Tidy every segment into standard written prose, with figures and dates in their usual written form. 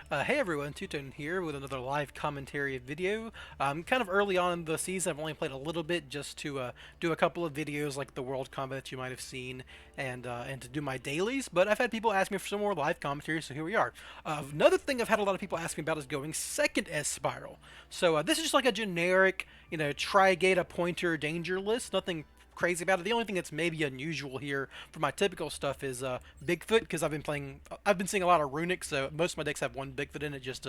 Hey everyone, Tutone here with another live commentary video. Kind of early on in the season, I've only played a little bit just to do a couple of videos like the World Combat that you might have seen and to do my dailies, but I've had people ask me for some more live commentary, so here we are. Another thing I've had a lot of people ask me about is going second as Spyral. So this is just like a generic, Trigate a pointer danger list, nothing crazy about it. The only thing that's maybe unusual here for my typical stuff is Bigfoot, because I've been seeing a lot of Runic, so most of my decks have one Bigfoot in it, just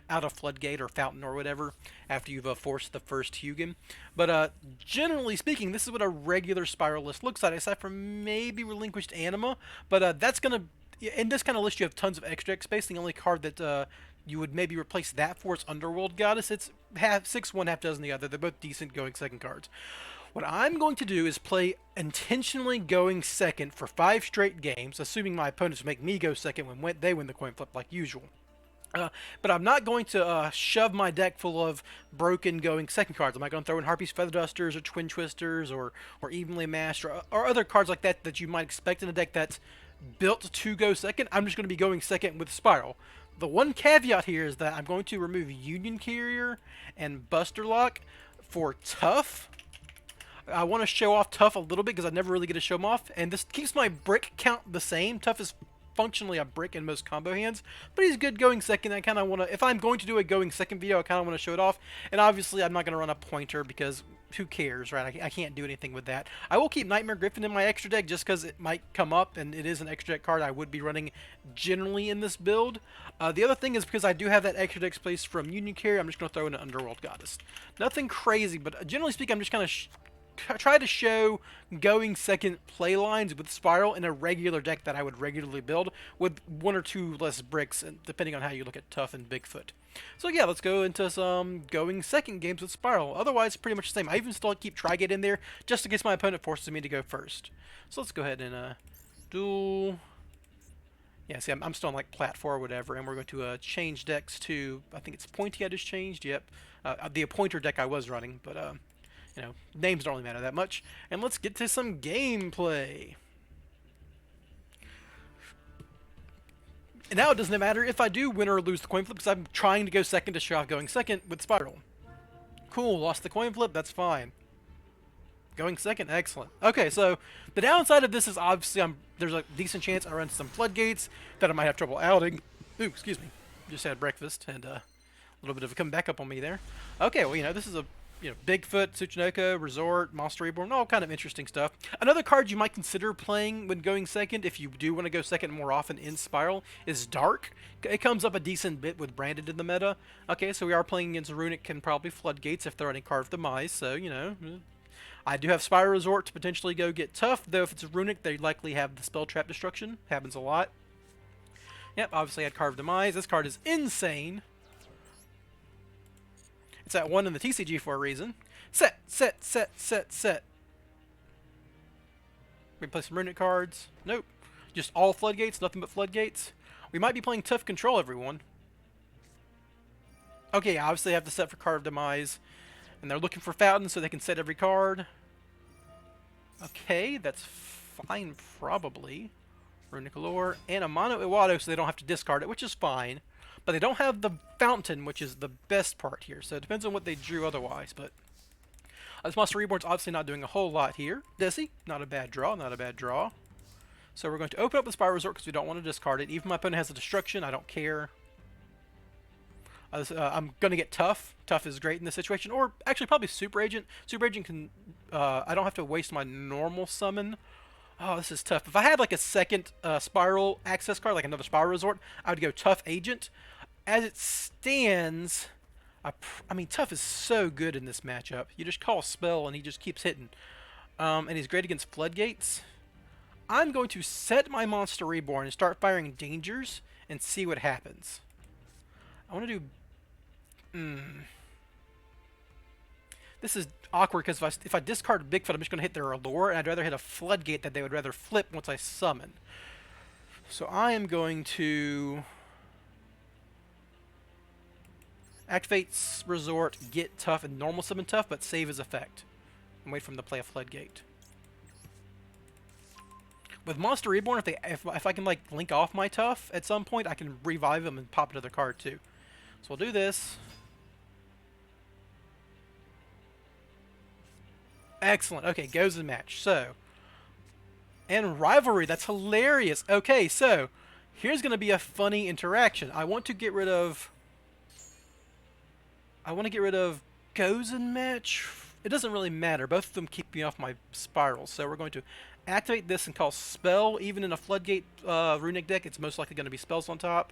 out of Floodgate or Fountain or whatever, after you've forced the first Hugin. But generally speaking, this is what a regular Spyral list looks like, except for maybe Relinquished Anima, but that's going to, in this kind of list you have tons of extra deck space. The only card that you would maybe replace that for is Underworld Goddess. It's half six one, half dozen the other. They're both decent going second cards. What I'm going to do is play intentionally going second for 5 straight games, assuming my opponents make me go second when they win the coin flip like usual. But I'm not going to shove my deck full of broken going second cards. I'm not going to throw in Harpy's Feather Dusters or Twin Twisters or Evenly Matched or other cards like that that you might expect in a deck that's built to go second. I'm just going to be going second with Spyral. The one caveat here is that I'm going to remove Union Carrier and Buster Lock for Tough. I want to show off Tough a little bit because I never really get to show him off, and this keeps my brick count the same. Tough is functionally a brick in most combo hands, but he's good going second. I kind of want to, if I'm going to do a going second video, I kind of want to show it off, and obviously I'm not going to run a pointer because who cares, right? I can't do anything with that. I will keep Nightmare Griffin in my extra deck just because it might come up, and it is an extra deck card I would be running generally in this build. The other thing is because I do have that extra deck space from Union Carrier, I'm just going to throw in an Underworld Goddess. Nothing crazy, but generally speaking, I'm just kind of try to show going second play lines with Spyral in a regular deck that I would regularly build with 1 or 2 less bricks, depending on how you look at Tough and Bigfoot. So yeah, let's go into some going second games with Spyral. Otherwise, pretty much the same. I even still keep Trigate in there just in case my opponent forces me to go first. So let's go ahead and duel. Yeah, see, I'm still on like Plat 4 or whatever, and we're going to change decks to, I think it's Pointy I just changed, yep. The Appointer deck I was running, but names don't really matter that much. And let's get to some gameplay. And now it doesn't matter if I do win or lose the coin flip because I'm trying to go second to show off going second with Spyral. Cool, lost the coin flip, that's fine. Going second, excellent. Okay, so the downside of this is obviously there's a decent chance I run some floodgates that I might have trouble outing. Ooh, excuse me. Just had breakfast and a little bit of a come back up on me there. Okay, well, this is a Bigfoot, Tsuchinoka, Resort, Master Reborn, all kind of interesting stuff. Another card you might consider playing when going second, if you do want to go second more often in Spyral, is Dark. It comes up a decent bit with Branded in the meta. Okay, so we are playing against Runic and probably Floodgates if they're running Carve Demise, so, I do have Spyral Resort to potentially go get Tough, though if it's Runic, they likely have the Spell Trap Destruction. Happens a lot. Yep, obviously I had Carve Demise. This card is insane. It's at 1 in the TCG for a reason. Set. We play some Runic cards. Nope. Just all Floodgates, nothing but Floodgates. We might be playing Tough Control, everyone. Okay, obviously I have to set for Carve Demise. And they're looking for Fountain so they can set every card. Okay, that's fine, probably. Runic Allure and a Mono Iwado so they don't have to discard it, which is fine. But they don't have the Fountain, which is the best part here. So it depends on what they drew otherwise. But this Master Reborn's obviously not doing a whole lot here. Desi, not a bad draw, not a bad draw. So we're going to open up the Spyral Resort because we don't want to discard it. Even my opponent has a Destruction, I don't care. I'm going to get Tough. Tough is great in this situation. Or actually probably Super Agent. Super Agent can... I don't have to waste my normal summon. Oh, this is tough. If I had like a second Spyral access card, like another Spyral Resort, I would go Tough Agent. As it stands, I mean, Tough is so good in this matchup. You just call a spell and he just keeps hitting. And he's great against Floodgates. I'm going to set my Monster Reborn and start firing Dangers and see what happens. I want to do... This is awkward because if I discard Bigfoot, I'm just going to hit their Allure, and I'd rather hit a Floodgate that they would rather flip once I summon. So I am going to activate Resort, get Tough, and normal summon Tough, but save his effect. And wait for him to play a Floodgate. With Monster Reborn, if I can like link off my Tough at some point, I can revive them and pop another card too. So we'll do this. Excellent. Okay, goes in match. So, and rivalry. That's hilarious. Okay, so here's going to be a funny interaction. I want to get rid of goes in match. It doesn't really matter. Both of them keep me off my Spyral. So we're going to activate this and call spell. Even in a Floodgate Runic deck, it's most likely going to be spells on top.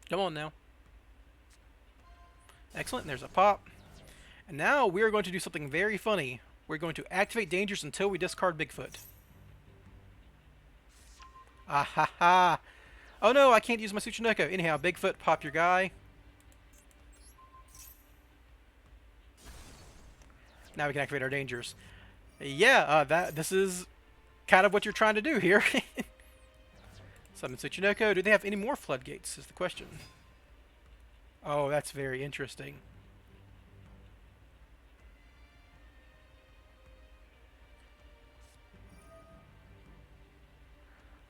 Come on now. Excellent. There's a pop. And now we are going to do something very funny. We're going to activate dangers until we discard Bigfoot. Ah ha ha. Oh no, I can't use my Tsuchinoko. Anyhow, Bigfoot, pop your guy. Now we can activate our dangers. Yeah, this is kind of what you're trying to do here. Summon Tsuchinoko. Do they have any more floodgates is the question. Oh, that's very interesting.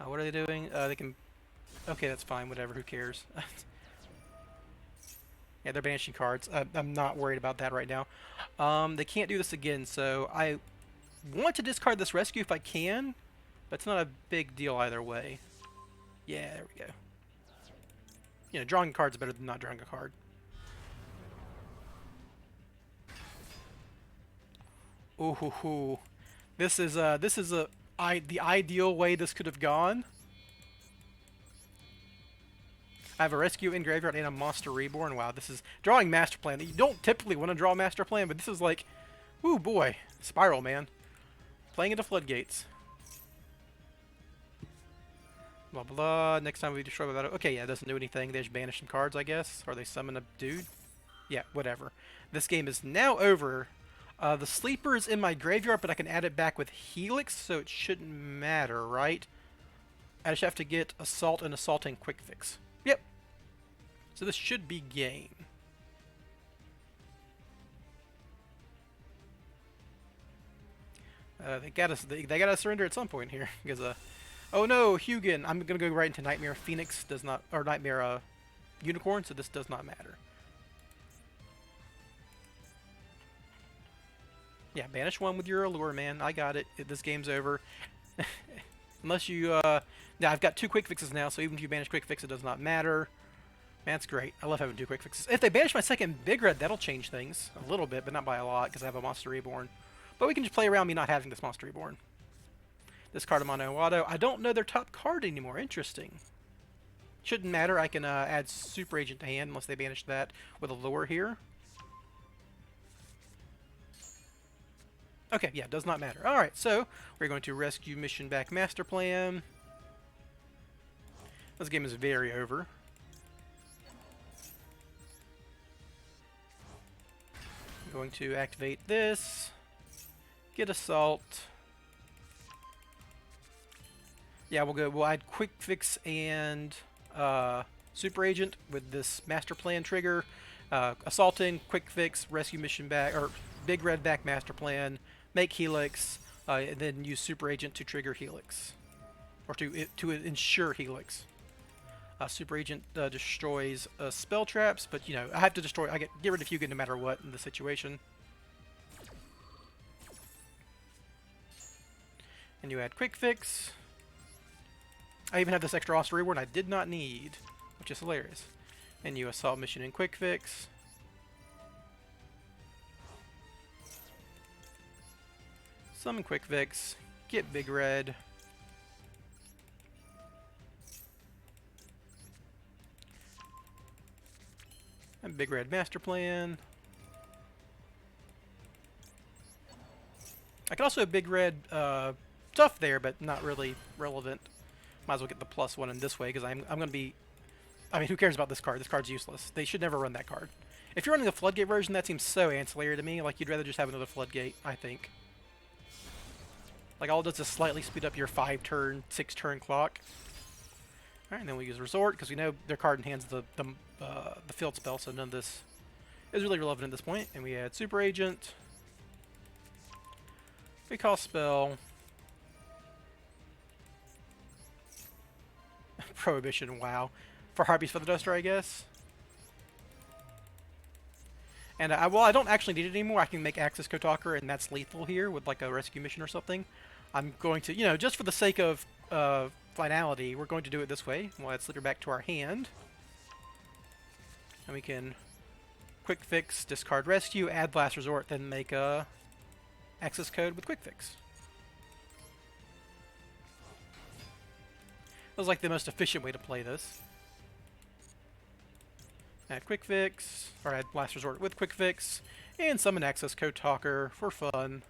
What are they doing? They can... Okay, that's fine. Whatever. Who cares? Yeah, they're banishing cards. I'm not worried about that right now. They can't do this again, so I want to discard this rescue if I can, but it's not a big deal either way. Yeah, there we go. You know, drawing a card's better than not drawing a card. Ooh, hoo, hoo. This is the ideal way this could have gone. I have a rescue in graveyard and a Monster Reborn. Wow, this is drawing Master Plan. You don't typically want to draw Master Plan, but this is like, ooh boy, Spyral, man. Playing into floodgates. Blah blah. Next time we destroy that. Okay, yeah, it doesn't do anything. They just banish some cards, I guess, or they summon a dude. Yeah, whatever. This game is now over. The sleeper is in my graveyard, but I can add it back with Helix, so it shouldn't matter, right? I just have to get Assault and Assaulting Quick Fix. Yep. So this should be game. They gotta surrender at some point here because oh no, Hugin! I'm gonna go right into Nightmare Phoenix does not, or Nightmare Unicorn, so this does not matter. Yeah, banish one with your Allure, man. I got it. This game's over. Unless you, yeah, I've got 2 quick fixes now, so even if you banish quick fix, it does not matter. Man, that's great. I love having 2 quick fixes. If they banish my second Big Red, that'll change things a little bit, but not by a lot, because I have a Monster Reborn. But we can just play around me not having this Monster Reborn. This card of Mono Auto. I don't know their top card anymore. Interesting. Shouldn't matter. I can add Super Agent to hand unless they banish that with a Lure here. Okay, yeah, does not matter. Alright, so we're going to rescue mission back Master Plan. This game is very over. I'm going to activate this. Get Assault. Yeah, we'll add Quick Fix and Super Agent with this Master Plan trigger. Assaulting, Quick Fix, rescue mission back, or Big Red back Master Plan. Make Helix, and then use Super Agent to trigger Helix, or to ensure Helix. Super Agent destroys spell traps, but you know I have to destroy. I get rid of Hugin no matter what in the situation. And you add Quick Fix. I even have this extra Monster Reborn I did not need, which is hilarious. And you Assault Mission and Quick Fix. Summon Quick Fix, get Big Red. And Big Red Master Plan. I could also have Big Red stuff there, but not really relevant. Might as well get the +1 in this way, because I'm going to be... I mean, who cares about this card? This card's useless. They should never run that card. If you're running the Floodgate version, that seems so ancillary to me. Like, you'd rather just have another Floodgate, I think. Like, all it does is slightly speed up your 5-turn, 6-turn clock. Alright, and then we use Resort, because we know their card in hand's the field spell, so none of this is really relevant at this point. And we had Super Agent, Recall Spell, Prohibition, wow. For Harpy's Feather Duster, I guess. And, well, I don't actually need it anymore. I can make Axis Kotaker, and that's lethal here with, like, a rescue mission or something. I'm going to, you know, just for the sake of finality, we're going to do it this way. We'll add Sleeper back to our hand. And we can Quick Fix, discard Rescue, add Last Resort, then make a Access Code with Quick Fix. That was like the most efficient way to play this. Add Quick Fix, or add Last Resort with Quick Fix, and summon Access Code Talker for fun.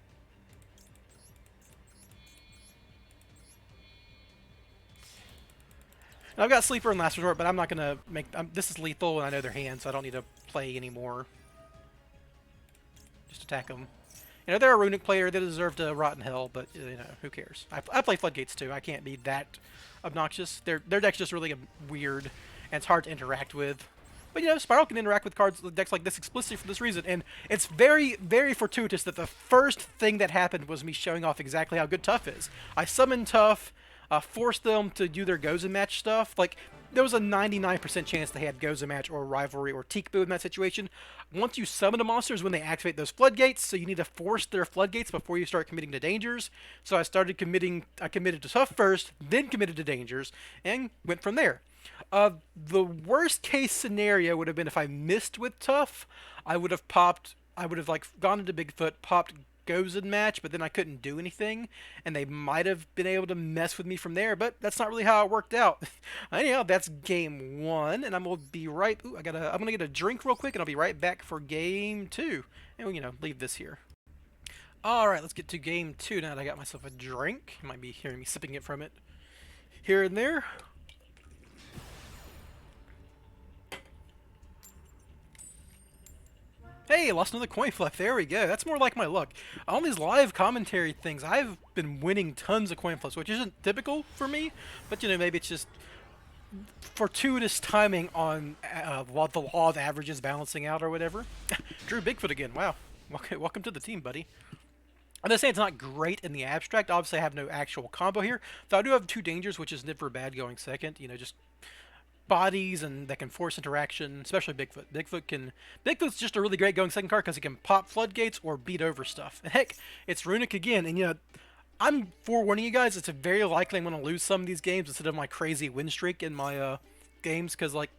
And I've got Sleeper and Last Resort, but I'm not going to make... this is lethal, and I know their hand, so I don't need to play anymore. Just attack them. You know, they're a Runic player. They deserve to rot in hell, but, you know, who cares? I play Floodgates, too. I can't be that obnoxious. Their deck's just really weird, and it's hard to interact with. But, you know, Spyral can interact with decks like this explicitly for this reason, and it's very, very fortuitous that the first thing that happened was me showing off exactly how good Tough is. I summoned Tough, forced them to do their Goes and Match stuff. Like, there was a 99% chance they had Goes and Match or Rivalry or Teekboo in that situation. Once you summon the monsters when they activate those floodgates, so you need to force their floodgates before you start committing to dangers. So I committed to Tough first, then committed to dangers, and went from there. The worst case scenario would have been if I missed with Tough. I would have like gone into Bigfoot, popped Goes and Match, but then I couldn't do anything, and they might have been able to mess with me from there, but that's not really how it worked out. Anyhow, that's game 1, and I'm gonna be right... Ooh, I'm gonna get a drink real quick, and I'll be right back for game 2. And we'll, you know, leave this here. Alright, let's get to game 2 now that I got myself a drink. You might be hearing me sipping it from it here and there. Hey, lost another coin flip. There we go. That's more like my luck. On these live commentary things, I've been winning tons of coin flips, which isn't typical for me. But, you know, maybe it's just fortuitous timing on the law of averages balancing out or whatever. Drew Bigfoot again. Wow. Welcome to the team, buddy. I'm going to say it's not great in the abstract. Obviously, I have no actual combo here. Though I do have 2 dangers, which is never bad going second. You know, just... bodies and that can force interaction, especially Bigfoot. Bigfoot's just a really great going second card because he can pop floodgates or beat over stuff. And heck, it's Runic again, and you know, I'm forewarning you guys, it's very likely I'm going to lose some of these games instead of my crazy win streak in my games, because like,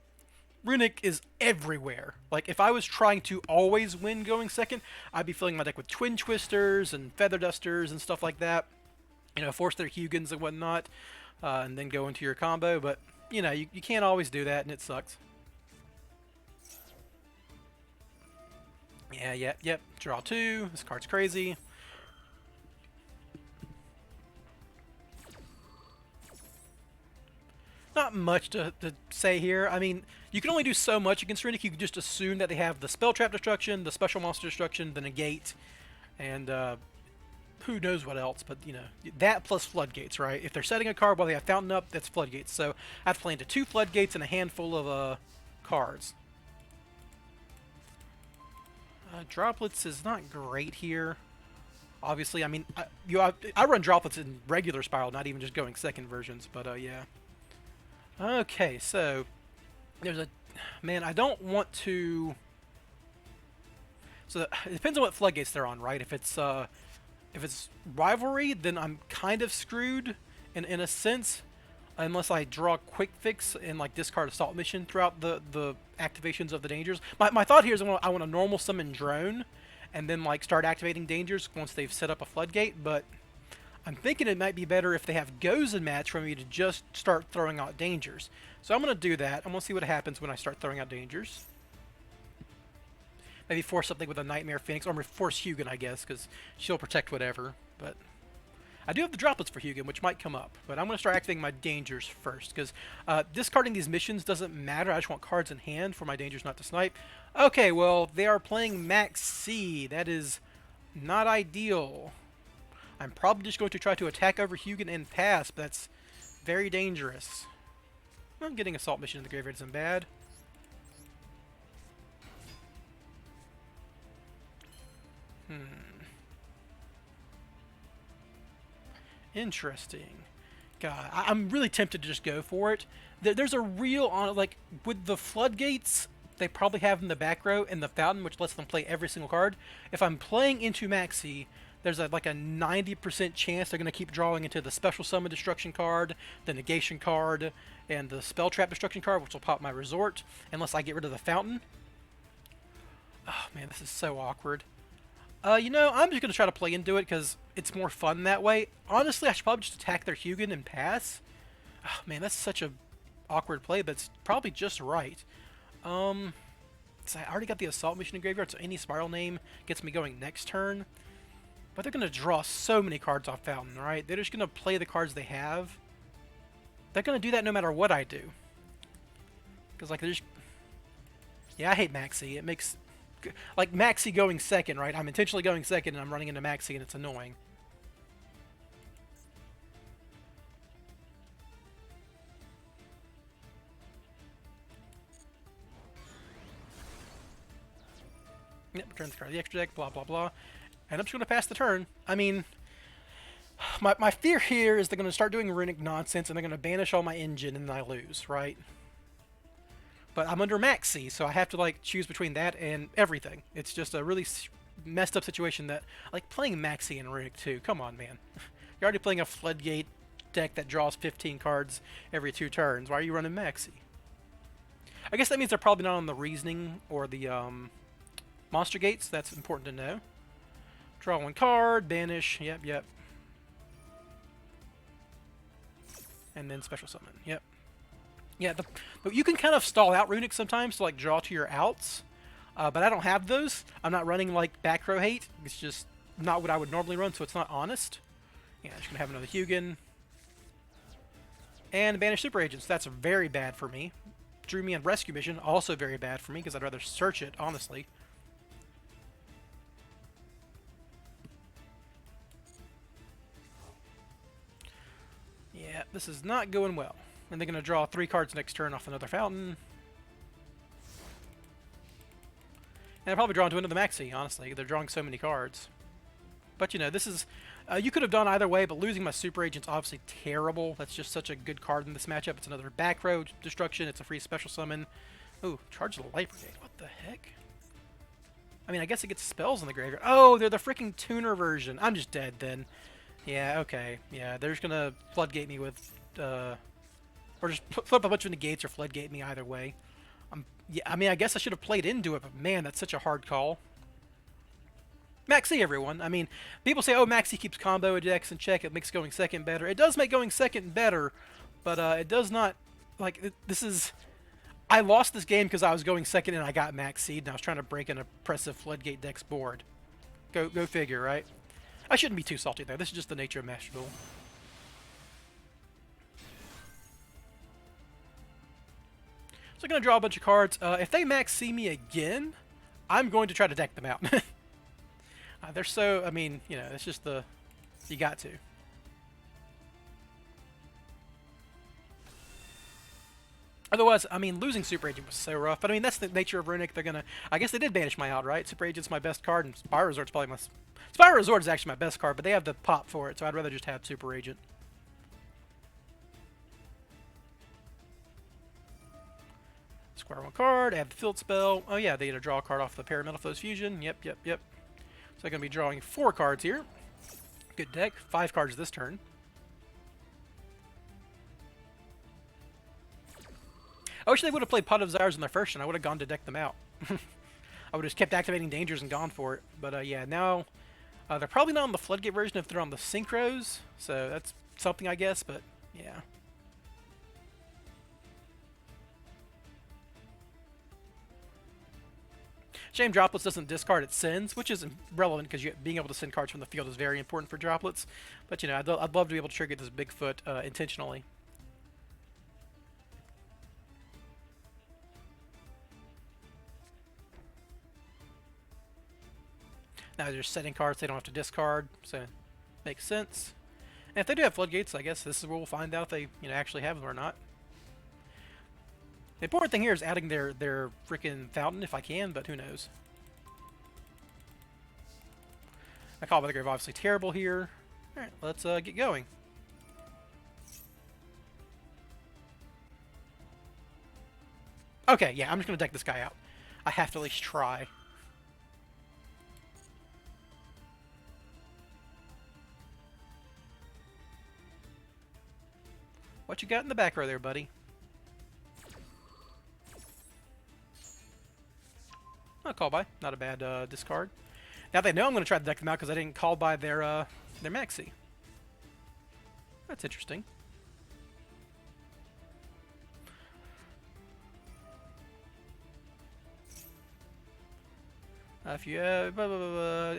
Runic is everywhere. Like, if I was trying to always win going second, I'd be filling my deck with Twin Twisters and Feather Dusters and stuff like that. You know, force their Hugins and whatnot, and then go into your combo, but you know, you can't always do that, and it sucks. Yeah, yep. Draw 2. This card's crazy. Not much to say here. I mean, you can only do so much against Runic. You can just assume that they have the Spell Trap Destruction, the Special Monster Destruction, the Negate, and who knows what else, but, you know, that plus floodgates, right? If they're setting a card while they have Fountain up, that's floodgates. So I have to play into 2 floodgates and a handful of cards. Droplets is not great here. Obviously, I mean, I run droplets in regular Spyral, not even just going second versions, but yeah. Okay, so there's a... Man, I don't want to... So it depends on what floodgates they're on, right? If it's Rivalry, then I'm kind of screwed in a sense, unless I draw Quick Fix and like discard Assault Mission throughout the activations of the dangers. My thought here is I want to normal summon Drone and then like start activating dangers once they've set up a floodgate, but I'm thinking it might be better if they have Goes and Match for me to just start throwing out dangers. So I'm going to do that. I'm going to see what happens when I start throwing out dangers. Maybe force something with a Nightmare Phoenix, or force Hugin, I guess, because she'll protect whatever. But I do have the droplets for Hugin, which might come up. But I'm going to start activating my dangers first, because discarding these missions doesn't matter. I just want cards in hand for my dangers not to snipe. Okay, well, they are playing Max C. That is not ideal. I'm probably just going to try to attack over Hugin and pass, but that's very dangerous. Well, getting Assault Mission in the graveyard isn't bad. Interesting. God, I'm really tempted to just go for it. There's a real on like with the floodgates they probably have in the back row and the fountain, which lets them play every single card. If I'm playing into Maxi, there's like a 90% chance they're going to keep drawing into the special summon destruction card, the negation card, and the spell trap destruction card, which will pop my resort unless I get rid of the fountain. Oh man, this is so awkward. You know, I'm just going to try to play into it because it's more fun that way. Honestly, I should probably just attack their Hugin and pass. Oh, man, that's such a awkward play, but it's probably just right. So I already got the Assault Mission in graveyard, so any Spyral name gets me going next turn. But they're going to draw so many cards off Fountain, right? They're just going to play the cards they have. They're going to do that no matter what I do. Because, like, they're just... Yeah, I hate Maxi. It makes... Like, Maxi going second, right? I'm intentionally going second, and I'm running into Maxi, and it's annoying. Yep, return the card of the extra deck, blah, blah, blah. And I'm just going to pass the turn. I mean, my fear here is they're going to start doing Runic nonsense, and they're going to banish all my engine, and then I lose, right? But I'm under Maxi, so I have to, like, choose between that and everything. It's just a really messed up situation that... Like, playing Maxi and Runic, too. Come on, man. You're already playing a Floodgate deck that draws 15 cards every 2 turns. Why are you running Maxi? I guess that means they're probably not on the Reasoning or the, Monster Gates. That's important to know. Draw 1 card, banish. Yep. And then Special Summon. Yep. Yeah, but you can kind of stall out Runic sometimes to, like, draw to your outs. But I don't have those. I'm not running, like, back row hate. It's just not what I would normally run, so it's not honest. Yeah, I'm just going to have another Hugin. And banish Super Agents. That's very bad for me. Drew me on Rescue Mission. Also very bad for me, because I'd rather search it, honestly. Yeah, this is not going well. And they're going to draw 3 cards next turn off another Fountain. And I'll probably draw into another Maxi, honestly. They're drawing so many cards. But, you know, this is... you could have done either way, but losing my Super Agent's obviously terrible. That's just such a good card in this matchup. It's another back row destruction. It's a free special summon. Ooh, charge the Light Brigade. What the heck? I mean, I guess it gets spells in the graveyard. Oh, they're the freaking tuner version. I'm just dead then. Yeah, okay. Yeah, they're just going to floodgate me with... or just flip a bunch of negates or floodgate me either way. Yeah, I mean, I guess I should have played into it, but man, that's such a hard call. Maxi, everyone. I mean, people say, oh, Maxi keeps combo decks in check. It makes going second better. It does make going second better, but it does not... Like, this is... I lost this game because I was going second and I got Maxi'd, and I was trying to break an oppressive Floodgate deck's board. Go figure, right? I shouldn't be too salty there. This is just the nature of Master Duel. So I'm going to draw a bunch of cards. If they max see me again, I'm going to try to deck them out. They're so, I mean, you know, it's just the, you got to. Otherwise, I mean, losing Super Agent was so rough. But I mean, that's the nature of Runic. They're going to, I guess they did banish my out, right? Super Agent's my best card, and Spyral Resort's probably my, Spyral Resort is actually my best card, but they have the pop for it, so I'd rather just have Super Agent. Square 1 card, add the field spell. Oh yeah, they get to draw a card off the Parametalfoes Fusion. Yep. So I'm going to be drawing 4 cards here. Good deck. 5 cards this turn. I wish they would have played Pot of Desires in their first turn. I would have gone to deck them out. I would have just kept activating Dangers and gone for it. But yeah, now they're probably not on the Floodgate version if they're on the Synchros. So that's something, I guess, but yeah. Shame Droplets doesn't discard, it sends, which is relevant because being able to send cards from the field is very important for Droplets. But, you know, I'd love to be able to trigger this Bigfoot intentionally. Now they're just setting cards they don't have to discard, so makes sense. And if they do have Floodgates, I guess this is where we'll find out if they, you know, actually have them or not. The important thing here is adding their freaking Fountain if I can, but who knows. My Call by the Grave obviously terrible here. Alright, let's get going. Okay, yeah, I'm just going to deck this guy out. I have to at least try. What you got in the back row there, buddy? Oh, call by. Not a bad discard. Now they know I'm going to try to deck them out because I didn't call by their maxi. That's interesting. If you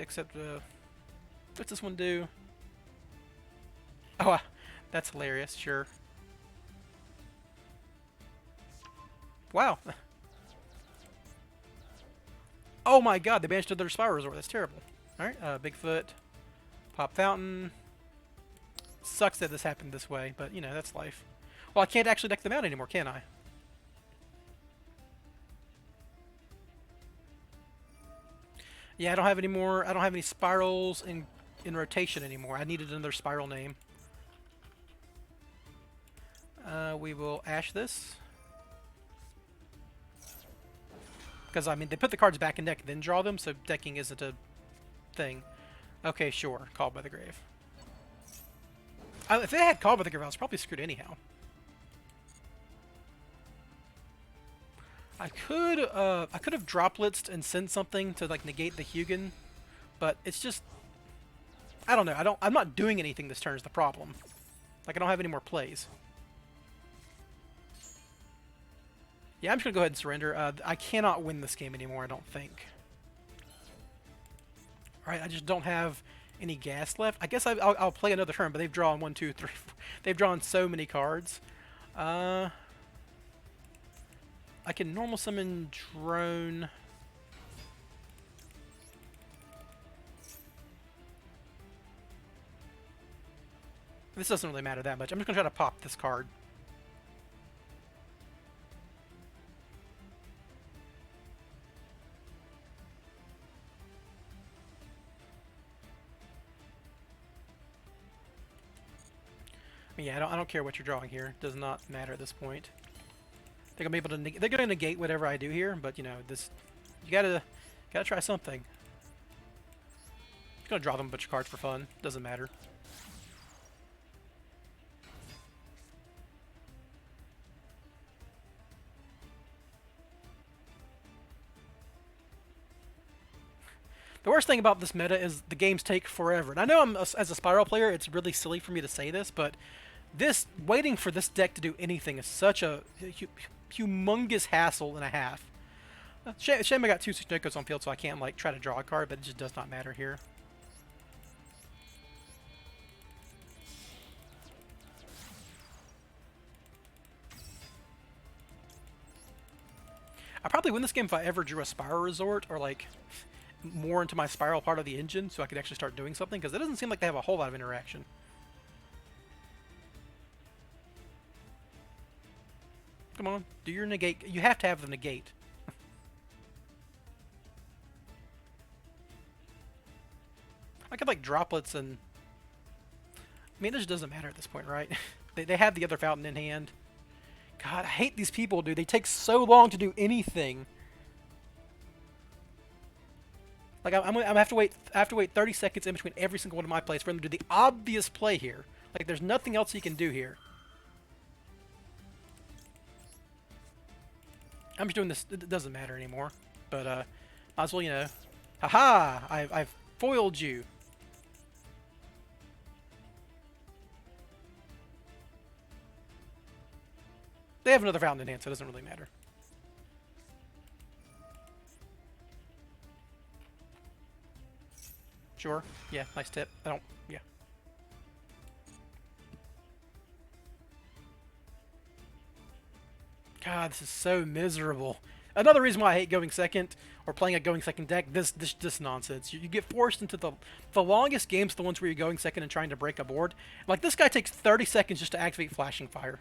except what's this one do? Oh, that's hilarious. Sure. Wow. Oh my God! They banished their Spyral Resort. That's terrible. All right, Bigfoot, Pop Fountain. Sucks that this happened this way, but you know that's life. Well, I can't actually deck them out anymore, can I? Yeah, I don't have any more. I don't have any spirals in rotation anymore. I needed another spiral name. We will ash this. Because, I mean, they put the cards back in deck, then draw them, so decking isn't a thing. Okay, sure. Called by the Grave. If they had Called by the Grave, I was probably screwed anyhow. I could have droplitzed and sent something to, like, negate the Hugin, but it's just... I don't know. I'm not doing anything this turn is the problem. Like, I don't have any more plays. Yeah, I'm just going to go ahead and surrender. I cannot win this game anymore, I don't think. Alright, I just don't have any gas left. I guess I'll play another turn, but they've drawn 1, 2, 3, 4. They've drawn so many cards. I can normal summon Drone. This doesn't really matter that much. I'm just going to try to pop this card. Yeah, I don't care what you're drawing here. It does not matter at this point. They're gonna be able to. They're gonna negate whatever I do here, but you know this. You gotta try something. Just gonna draw them a bunch of cards for fun. Doesn't matter. The worst thing about this meta is the games take forever. And I know as a Spyral player, it's really silly for me to say this, but waiting for this deck to do anything is such a humongous hassle and a half. Shame I got 2 Suchnokos on field, so I can't like try to draw a card, but it just does not matter here. I probably win this game if I ever drew a Spyral Resort or like more into my Spyral part of the engine, so I could actually start doing something, because it doesn't seem like they have a whole lot of interaction. Come on, do your negate. You have to have the negate. I could like droplets and... I mean, it just doesn't matter at this point, right? they have the other fountain in hand. God, I hate these people, dude. They take so long to do anything. Like, I have to wait 30 seconds in between every single one of my plays for them to do the obvious play here. Like, there's nothing else you can do here. I'm just doing this. It doesn't matter anymore. But, might as well, you know. Haha! I've foiled you. They have another fountain in hand, so it doesn't really matter. Sure. Yeah, nice tip. Yeah. God, this is so miserable. Another reason why I hate going second, or playing a going second deck, this nonsense. You get forced into the longest games, the ones where you're going second and trying to break a board. Like, this guy takes 30 seconds just to activate Flashing Fire.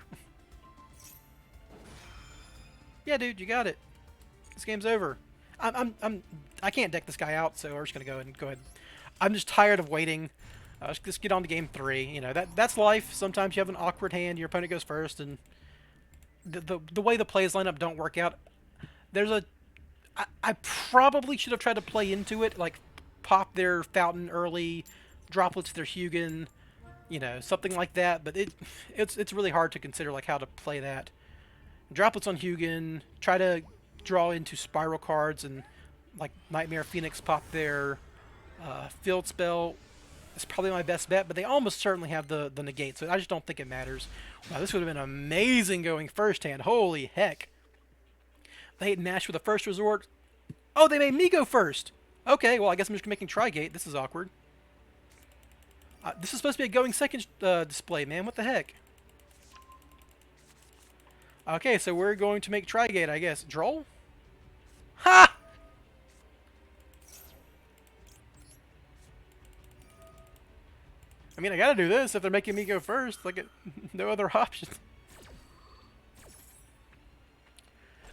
Yeah, dude, you got it. This game's over. I can't deck this guy out, so we're just gonna go ahead. I'm just tired of waiting. Just get on to game 3. You know, that's life. Sometimes you have an awkward hand, your opponent goes first, and the way the plays line up don't work out. There's a I probably should have tried to play into it, like pop their Fountain early, droplets their Hugin, you know, something like that. But it's really hard to consider like how to play that. Droplets on Hugin, try to draw into Spyral cards, and like Nightmare Phoenix pop their field spell. It's probably my best bet, but they almost certainly have the negate, so I just don't think it matters. Wow, this would have been amazing going first hand. Holy heck. They hit Nash with a first resort. Oh, they made me go first. Okay, well, I guess I'm just making Trigate. This is awkward. This is supposed to be a going second display, man. What the heck? Okay, so we're going to make Trigate, I guess. Droll? Ha! I mean, I gotta do this if they're making me go first. Like, no other option.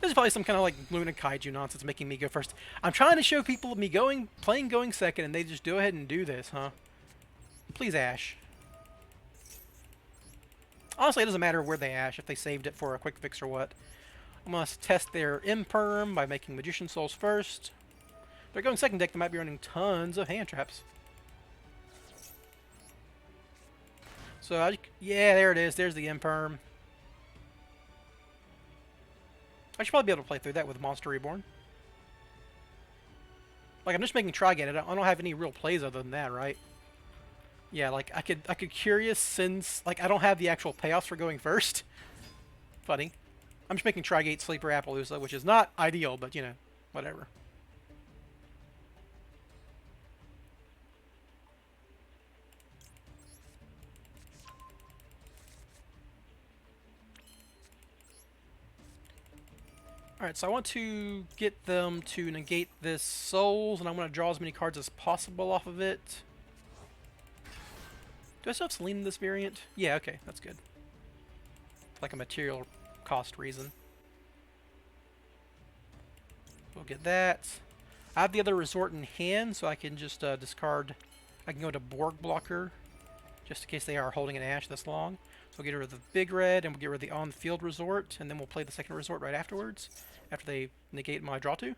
This is probably some kind of like Luna Kaiju nonsense making me go first. I'm trying to show people me playing going second, and they just go ahead and do this, huh? Please, Ash. Honestly, it doesn't matter where they Ash, if they saved it for a quick fix or what. I'm going to test their Imperm by making Magician Souls first. They're going second deck, they might be running tons of hand traps. So, yeah, there it is. There's the Imperm. I should probably be able to play through that with Monster Reborn. Like, I'm just making Trigate. I don't have any real plays other than that, right? Yeah, like, I could Curious since, like, I don't have the actual payoffs for going first. Funny. I'm just making Trigate Sleeper Appaloosa, which is not ideal, but, you know, whatever. Alright, so I want to get them to negate this Souls, and I'm going to draw as many cards as possible off of it. Do I still have Selene in this variant? Yeah, okay, that's good. Like a material cost reason. We'll get that. I have the other resort in hand, so I can just discard. I can go to Borg Blocker, just in case they are holding an Ash this long. So we'll get rid of the big red, and we'll get rid of the on-field resort, and then we'll play the second resort right afterwards, after they negate my draw two.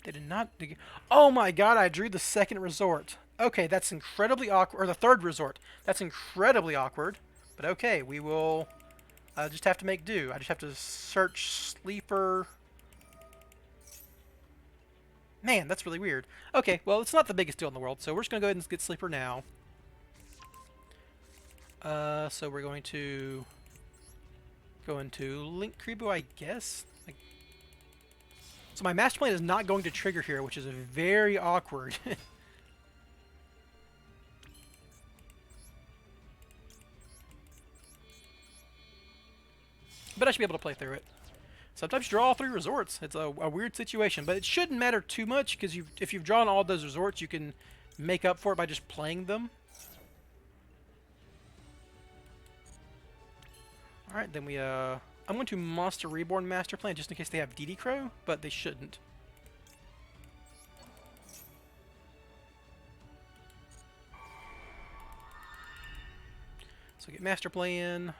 They did not negate. Oh my god, I drew the second resort. Okay, that's incredibly awkward. Or the third resort. That's incredibly awkward. But okay, we will just have to make do. I just have to search Sleeper. Man, that's really weird. Okay, well, it's not the biggest deal in the world, so we're just going to go ahead and get Sleeper now. So we're going to go into Link Kribu, I guess. So my master plan is not going to trigger here, which is very awkward. But I should be able to play through it. Sometimes you draw all three resorts. It's a weird situation, but it shouldn't matter too much, because if you've drawn all those resorts, you can make up for it by just playing them. Alright, then I'm going to Monster Reborn Master Plan just in case they have DD Crow, but they shouldn't. So get Master Plan.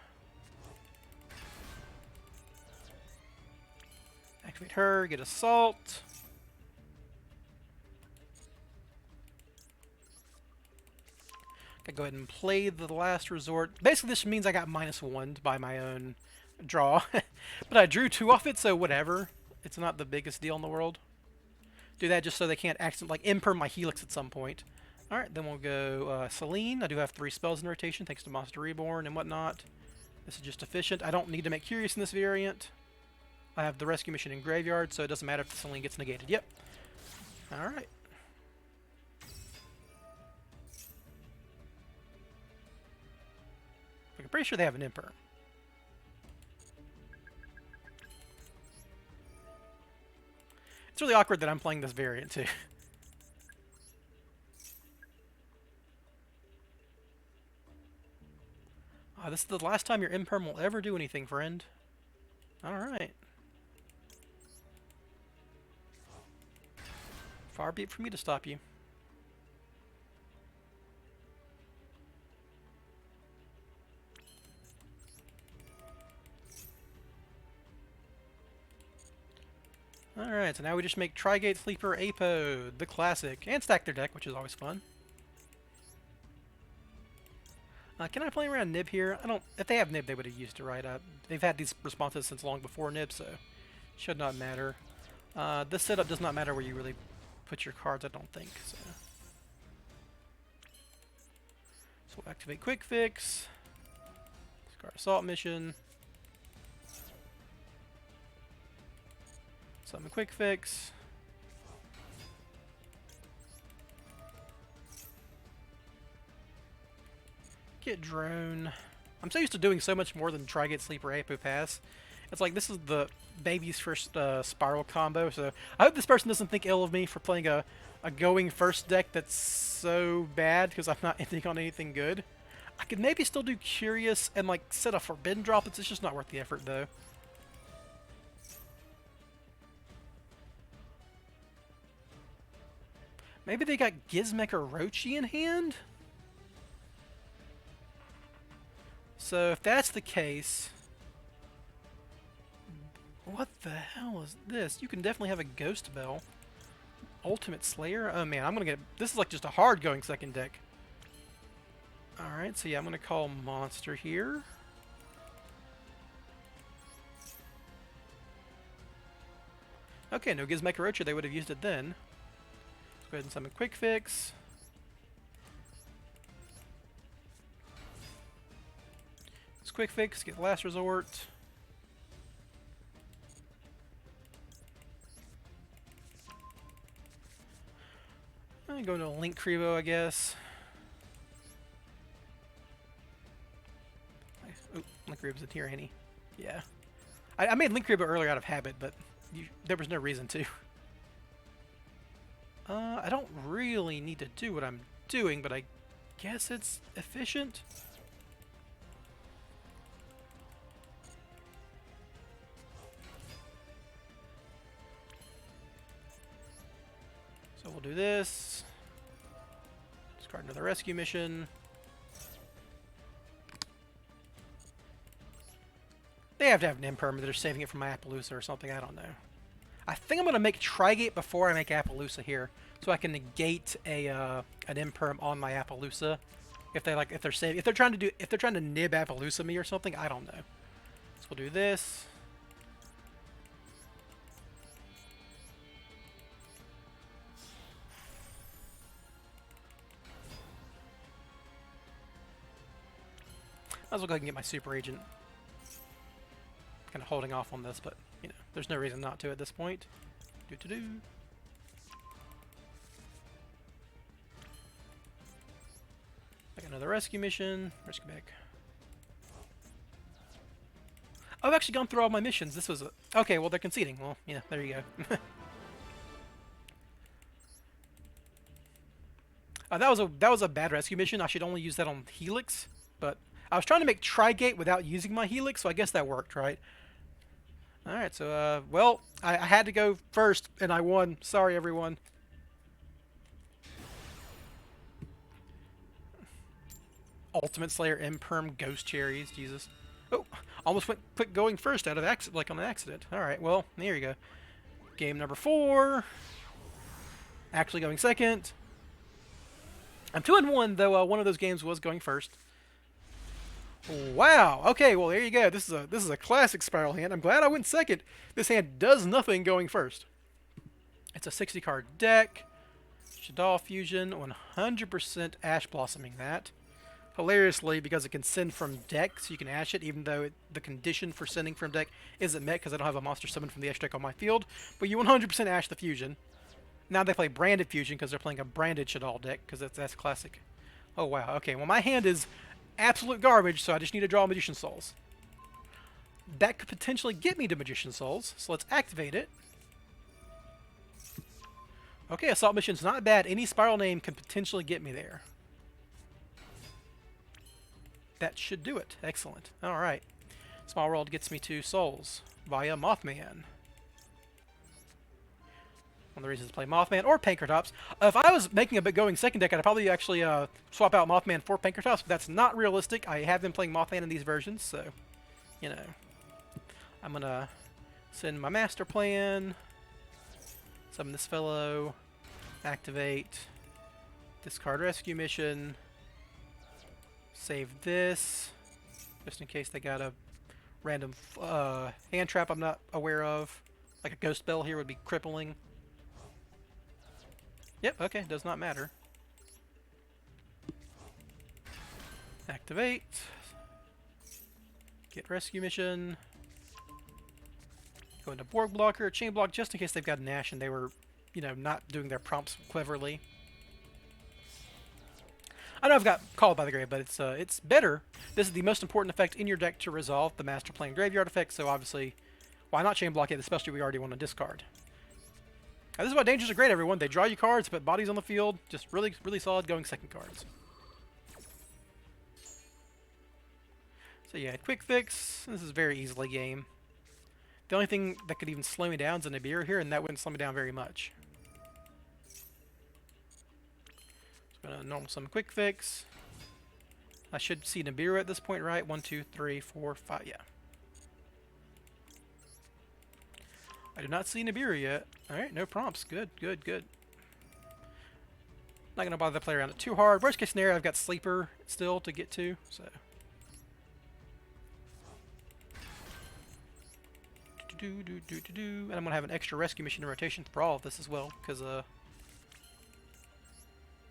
Activate her, get Assault. Go ahead and play the last resort. Basically, this means I got -1 by my own draw. But I drew 2 off it, so whatever. It's not the biggest deal in the world. Do that just so they can't accidentally, like, imperm my Helix at some point. Alright, then we'll go Selene. I do have 3 spells in rotation, thanks to Master Reborn and whatnot. This is just efficient. I don't need to make Curious in this variant. I have the Rescue Mission in Graveyard, so it doesn't matter if the Selene gets negated. Yep. Alright. I'm pretty sure they have an Imperm. It's really awkward that I'm playing this variant, too. This is the last time your Imperm will ever do anything, friend. Alright. Far be it from me to stop you. Alright, so now we just make Trigate Sleeper Apo, the classic, and stack their deck, which is always fun. Can I play around Nib here? I don't. If they have Nib, they would have used it, right? They've had these responses since long before Nib, so should not matter. This setup does not matter where you really put your cards, I don't think. So we'll activate Quick Fix, discard Assault Mission, summon Quick Fix. Get Drone. I'm so used to doing so much more than Trigate Sleeper Apo Pass. It's like this is the baby's first Spyral combo, so I hope this person doesn't think ill of me for playing a going first deck that's so bad because I'm not ending on anything good. I could maybe still do Curious and like set a Forbidden Drop, it's just not worth the effort though. Maybe they got Gizmek or Rochi in hand? So if that's the case, what the hell is this? You can definitely have a Ghost Bell. Ultimate Slayer? Oh man, I'm gonna get... This is like just a hard going second deck. Alright, so yeah, I'm gonna call Monster here. Okay, no Gizmek or Rochi, they would have used it then. Let's go ahead and summon Quick Fix. Quick Fix, get Last Resort. I'm going to Link Kribo, I guess. Oh, Link Kribo's in here, ain't he? Yeah. I made Link Kribo earlier out of habit, but there was no reason to. I don't really need to do what I'm doing, but I guess it's efficient. So we'll do this. Discard another rescue mission. They have to have an Imperm, they're saving it from my Appaloosa or something, I don't know. I think I'm gonna make Trigate before I make Appaloosa here, so I can negate an Imperm on my Appaloosa. If they're trying to nib Appaloosa me or something, I don't know. So we'll do this. Might as well go ahead and get my Super Agent. Kind of holding off on this, but you know, there's no reason not to at this point. Do. Make another rescue mission. Rescue back. I've actually gone through all my missions. This was okay. Well, they're conceding. Well, yeah, there you go. That was a bad rescue mission. I should only use that on Helix, but I was trying to make Trigate without using my Helix, so I guess that worked, right? Alright, so, well, I had to go first, and I won. Sorry, everyone. Ultimate Slayer, Imperm, Ghost Cherries, Jesus. Oh, almost quit going first out of like on an accident. Alright, well, there you go. Game number 4. Actually going second. I'm 2-1, though one of those games was going first. Wow. Okay. Well, there you go. This is a classic Spyral hand. I'm glad I went second. This hand does nothing going first. It's a 60-card deck. Shaddoll Fusion, 100% Ash Blossoming that. Hilariously, because it can send from deck, so you can Ash it, even though the condition for sending from deck isn't met because I don't have a monster summon from the Ash deck on my field. But you 100% Ash the Fusion. Now they play Branded Fusion because they're playing a Branded Shaddoll deck because that's classic. Oh wow. Okay. Well, my hand is absolute garbage, so I just need to draw Magician Souls. That could potentially get me to Magician Souls, so let's activate it. Okay, Assault Mission's not bad. Any Spyral name can potentially get me there. That should do it. Excellent. Alright. Small World gets me 2 souls via Mothman. One of the reasons to play Mothman or Pankratops. If I was making a bit going second deck, I'd probably actually swap out Mothman for Pankratops, but that's not realistic. I have been playing Mothman in these versions, so, you know. I'm going to send my Master Plan. Summon this fellow. Activate. Discard rescue mission. Save this. Just in case they got a random hand trap I'm not aware of. Like a ghost bell here would be crippling. Yep, okay, does not matter. Activate. Get rescue mission. Go into board blocker, chain block, just in case they've got an Ash and they were, you know, not doing their prompts cleverly. I know I've got Called by the Grave, but it's better. This is the most important effect in your deck to resolve the Master Plan Graveyard effect, so obviously, why not chain block it, especially we already want to discard. Now, this is why Dangers are great, everyone. They draw you cards, put bodies on the field, just really, really solid going second cards. So yeah, quick fix. This is very easily game. The only thing that could even slow me down is a Nibiru here, and that wouldn't slow me down very much. So gonna normal summon quick fix. I should see Nibiru at this point, right? 1, 2, 3, 4, 5. Yeah. I do not see Nibiru yet. Alright, no prompts. Good, good, good. Not gonna bother to play around it too hard. Worst case scenario, I've got Sleeper still to get to, so. And I'm gonna have an extra rescue mission in rotation for all of this as well, because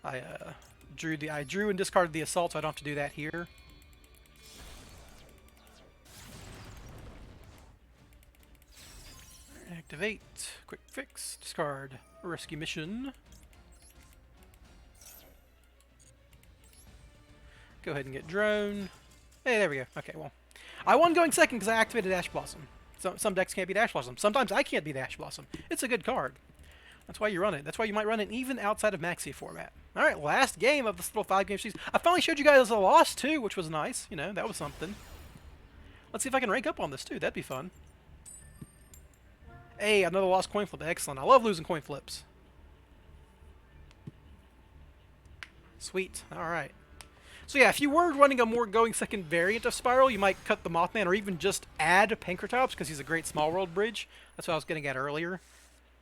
I drew and discarded the assault, so I don't have to do that here. Activate, quick fix, discard, rescue mission. Go ahead and get drone. Hey, there we go. Okay, well, I won going second because I activated Ash Blossom. Some decks can't beat Ash Blossom. Sometimes I can't beat Ash Blossom. It's a good card. That's why you run it. That's why you might run it even outside of Maxi format. Alright, last game of this little 5-game series. I finally showed you guys a loss, too, which was nice. You know, that was something. Let's see if I can rank up on this, too. That'd be fun. Hey, another lost coin flip. Excellent. I love losing coin flips. Sweet. Alright. So yeah, if you were running a more going second variant of Spyral, you might cut the Mothman or even just add Pankratops because he's a great small world bridge. That's what I was getting at earlier.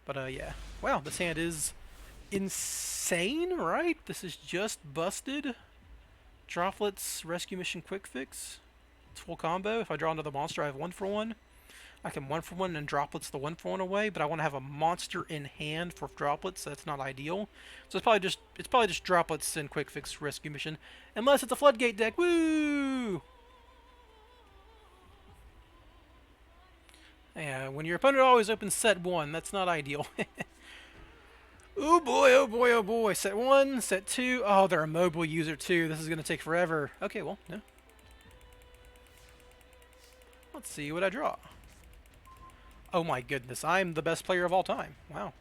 But yeah. Wow, this hand is insane, right? This is just busted. Droplets, Rescue Mission Quick Fix. It's full combo. If I draw another monster, I have 1-for-1. I can 1-for-1 and Droplets the 1-for-1 away, but I want to have a monster in hand for Droplets, so that's not ideal. So it's probably just Droplets and Quick Fix Rescue Mission, unless it's a Floodgate deck. Woo! Yeah, when your opponent always opens set 1, that's not ideal. Oh boy, oh boy, oh boy. Set 1, set 2. Oh, they're a mobile user too. This is going to take forever. Okay, well, no. Let's see what I draw. Oh my goodness, I'm the best player of all time. Wow.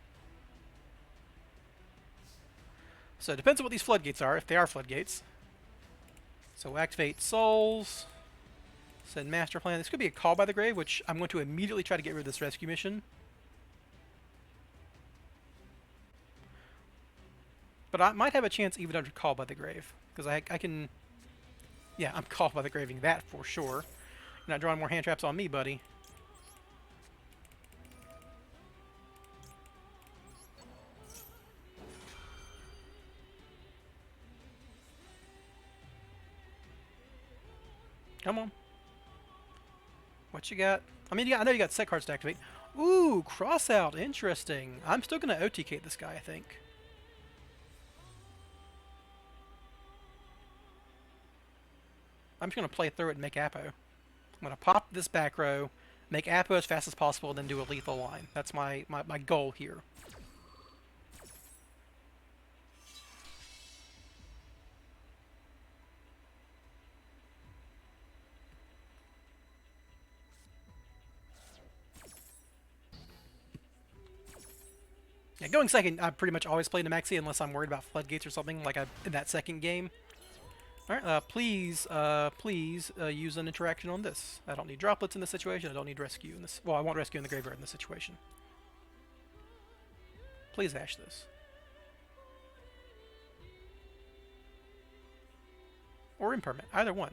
So it depends on what these floodgates are, if they are floodgates. So activate Souls. Send Master Plan. This could be a Call by the Grave, which I'm going to immediately try to get rid of this rescue mission. But I might have a chance even under Call by the Grave. Because I can... Yeah, I'm Call by the Graving that for sure. You're not drawing more hand traps on me, buddy. Come on. What you got? I mean, I know you got set cards to activate. Ooh, cross out. Interesting. I'm still going to OTK this guy, I think. I'm just going to play through it and make Apo. I'm going to pop this back row, make Apo as fast as possible, and then do a lethal line. That's my goal here. Yeah, going second, I pretty much always play the Maxi unless I'm worried about floodgates or something, like in that second game. Alright, please use an interaction on this. I don't need droplets in this situation, I don't need rescue in this... Well, I want rescue in the graveyard in this situation. Please Ash this. Or impermanent, either one.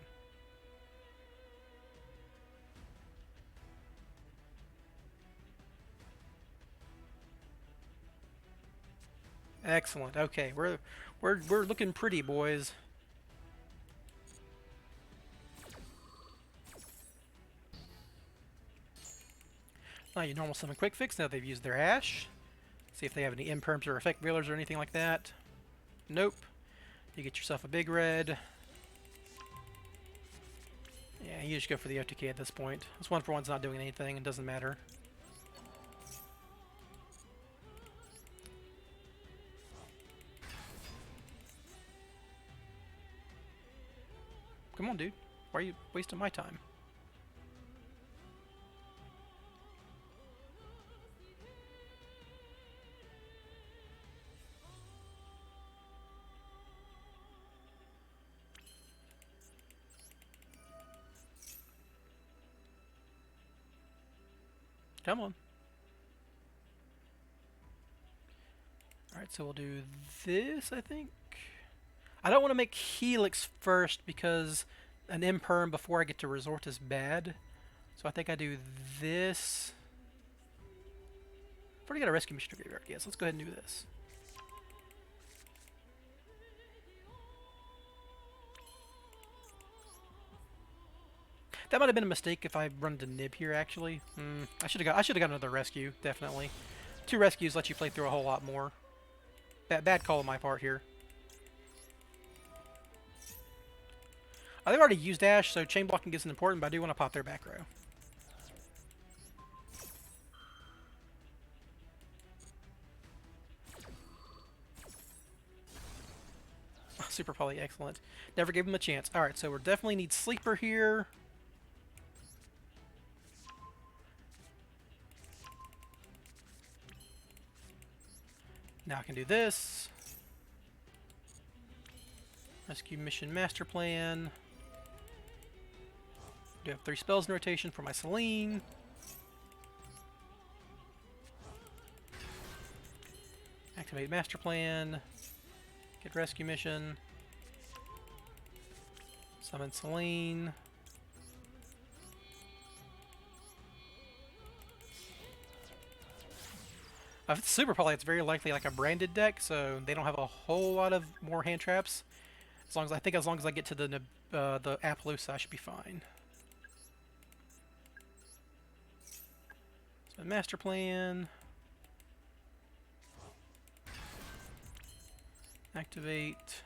Excellent. Okay, we're looking pretty, boys. Now your normal summon quick fix. Now they've used their ash. See if they have any imperms or effect veilers or anything like that. Nope. You get yourself a big red. Yeah, you just go for the OTK at this point. This 1-for-1's not doing anything. It doesn't matter. Come on, dude. Why are you wasting my time? Come on. Alright, so we'll do this, I think. I don't want to make Helix first because an imperm before I get to resort is bad. So I think I do this. I've already got a rescue mission to graveyard. Yes, let's go ahead and do this. That might have been a mistake if I run to Nib here. Actually, I should have got another rescue. Definitely, 2 rescues let you play through a whole lot more. Bad call on my part here. They've already used Ash, so chain blocking isn't important, but I do want to pop their back row. Super Poly, excellent. Never gave him a chance. Alright, so we definitely need Sleeper here. Now I can do this. Rescue Mission Master Plan. Do have 3 spells in rotation for my Selene. Activate Master Plan. Get Rescue Mission. Summon Selene. If it's Super Poly, it's very likely like a branded deck, so they don't have a whole lot of more hand traps. As long as I get to the Appaloosa, I should be fine. So Master Plan. Activate.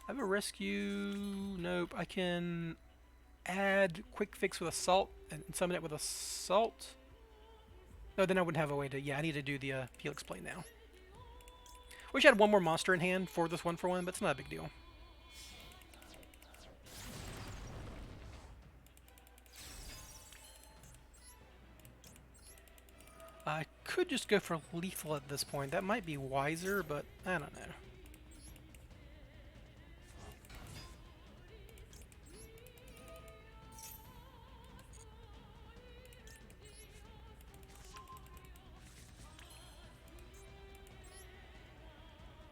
I have a rescue. Nope. I can add Quick Fix with Assault and summon it with Assault. No, then I wouldn't have a way to... Yeah, I need to do the Helix play now. Wish I had one more monster in hand for this 1-for-1, but it's not a big deal. I could just go for lethal at this point. That might be wiser, but I don't know.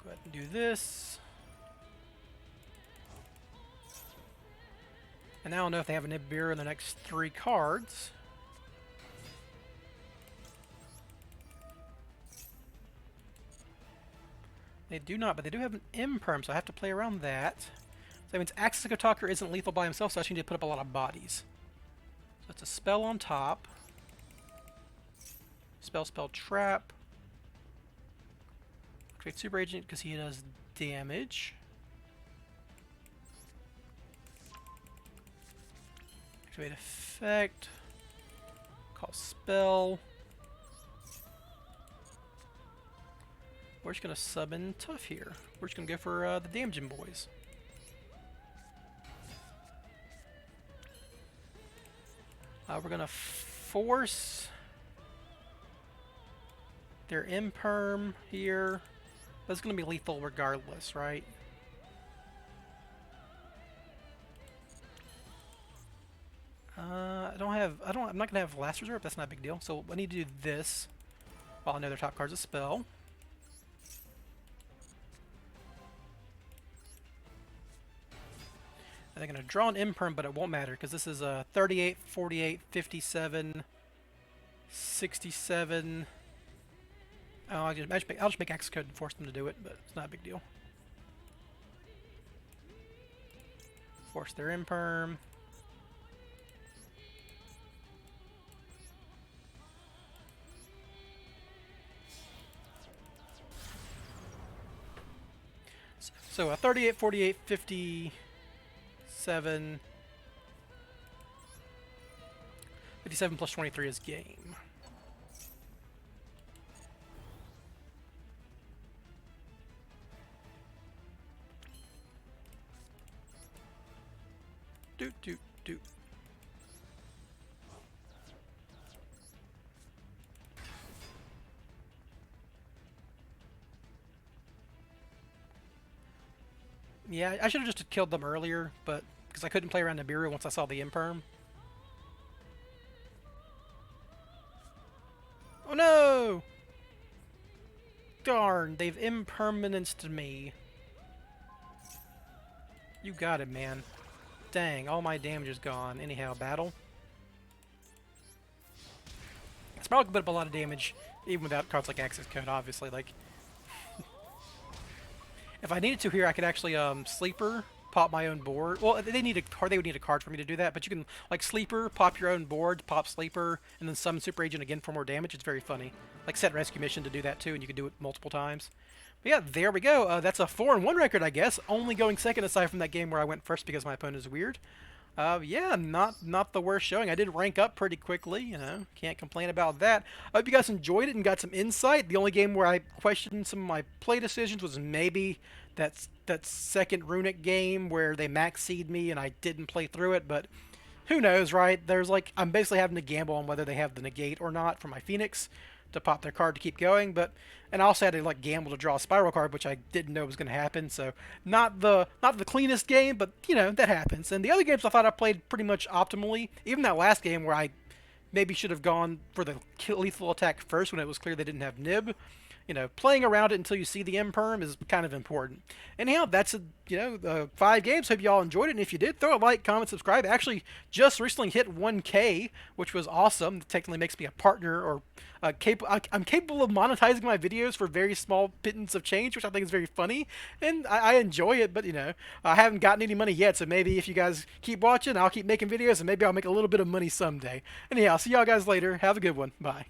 Go ahead and do this. And now I don't know if they have a Nibiru in the next 3 cards. They do not, but they do have an imperm, so I have to play around that. So that means Axis Talker isn't lethal by himself, so I actually need to put up a lot of bodies. So it's a spell on top. Spell, trap. Activate Super Agent because he does damage. Activate effect. Call spell. We're just going to sub in Tough here. We're just going to go for the Damaging Boys. We're going to force their Imperm here. That's going to be lethal regardless, right? I'm not going to have Last Resort. That's not a big deal. So I need to do this while I know their top card's a spell. And they're going to draw an imperm, but it won't matter because this is a 38, 48, 57, 67, I'll just make access code and force them to do it, but it's not a big deal. Force their imperm. So 38, 48, 57. 57 plus 23 is game. Doot, doot, doot. Yeah, I should have just killed them earlier, but because I couldn't play around Nibiru once I saw the imperm. Oh no! Darn, they've impermanenced me. You got it, man. Dang, all my damage is gone. Anyhow, battle. Spyral can put up a lot of damage, even without cards like access code, obviously. Like, if I needed to here, I could actually sleeper pop my own board. Well, they would need a card for me to do that, but you can like sleeper pop your own board, pop sleeper, and then summon super agent again for more damage. It's very funny. Like set rescue mission to do that too, and you can do it multiple times. But yeah, there we go. That's a 4-1 record, I guess. Only going second aside from that game where I went first because my opponent is weird. Yeah, not the worst showing. I did rank up pretty quickly, you know. Can't complain about that. I hope you guys enjoyed it and got some insight. The only game where I questioned some of my play decisions was maybe that second Runic game where they max seed me and I didn't play through it, but who knows, right? There's like I'm basically having to gamble on whether they have the negate or not for my Phoenix to pop their card to keep going, but and I also had to like gamble to draw a Spyral card, which I didn't know was going to happen. So not the cleanest game, but you know that happens. And the other games I thought I played pretty much optimally. Even that last game where I maybe should have gone for the lethal attack first when it was clear they didn't have nib. You know, playing around it until you see the imperm is kind of important. Anyhow, that's 5 games. Hope you all enjoyed it, and if you did, throw a like, comment, subscribe. Actually, just recently hit 1K, which was awesome. It technically makes me a partner, or I'm capable of monetizing my videos for very small pittance of change, which I think is very funny, and I enjoy it. But I haven't gotten any money yet, so maybe if you guys keep watching, I'll keep making videos, and maybe I'll make a little bit of money someday. Anyhow, see y'all guys later. Have a good one. Bye.